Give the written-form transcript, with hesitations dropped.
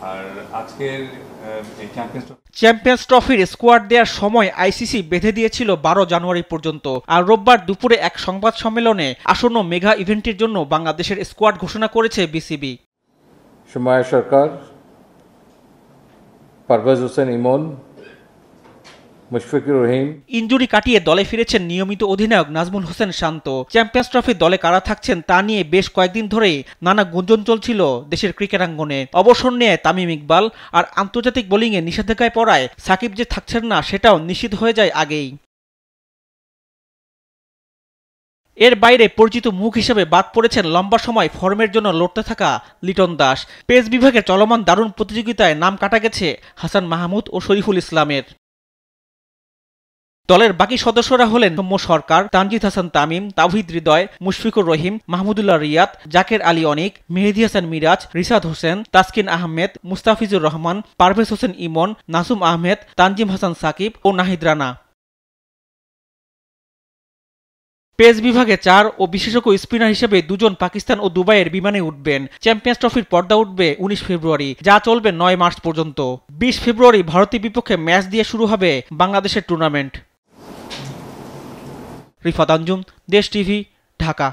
আর আজকের চ্যাম্পিয়ন্স ট্রফির স্কোয়াড দেওয়ার সময় আইসিসি বেঁধে দিয়েছিল 12 জানুয়ারি পর্যন্ত। আর রোববার দুপুরে এক সংবাদ সম্মেলনে আসন্ন মেগা ইভেন্টের জন্য বাংলাদেশের স্কোয়াড ঘোষণা করেছে বিসিবি। সুমাইয়া সরকার, পারভেজ হোসেন ইমন, মুশফিকুর রহিম। ইনজুরি কাটিয়ে দলে ফিরেছেন নিয়মিত অধিনায়ক নাজমুল হোসেন শান্ত। চ্যাম্পিয়ন্স ট্রফির দলে কারা থাকছেন তা নিয়ে বেশ কয়েকদিন ধরেই নানা গুঞ্জন চলছিল দেশের ক্রিকেটাঙ্গনে। অবসর নিয়ে তামিম ইকবাল আর আন্তর্জাতিক বোলিংয়ে নিষেধাজ্ঞায় পড়ায় সাকিব যে থাকছেন না সেটাও নিশ্চিত হয়ে যায় আগেই। এর বাইরে পরিচিত মুখ হিসেবে বাদ পড়েছেন লম্বা সময় ফর্মের জন্য লড়তে থাকা লিটন দাস। পেস বিভাগের চলমান দারুণ প্রতিযোগিতায় নাম কাটা গেছে হাসান মাহমুদ ও শরীফুল ইসলামের। দলের বাকি সদস্যরা হলেন সৌম্য সরকার, তানজিদ হাসান তামিম, তাওহিদ হৃদয়, মুশফিকুর রহিম, মাহমুদুল্লাহ রিয়াদ, জাকের আলী অনিক, মেহেদী হাসান মিরাজ, রিশাদ হোসেন, তাসকিন আহমেদ, মুস্তাফিজুর রহমান, পারভেজ হোসেন ইমন, নাসুম আহমেদ, তানজিম হাসান সাকিব ও নাহিদ রানা। পেস বিভাগে 4 ও বিশেষজ্ঞ স্পিনার হিসেবে 2 জন পাকিস্তান ও দুবাইয়ের বিমানে উঠবেন। চ্যাম্পিয়ন্স ট্রফির পর্দা উঠবে 19 ফেব্রুয়ারি, যা চলবে 9 মার্চ পর্যন্ত। 20 ফেব্রুয়ারি ভারতের বিপক্ষে ম্যাচ দিয়ে শুরু হবে বাংলাদেশের টুর্নামেন্ট। রিফাত আঞ্জুম, দেশ টিভি, ঢাকা।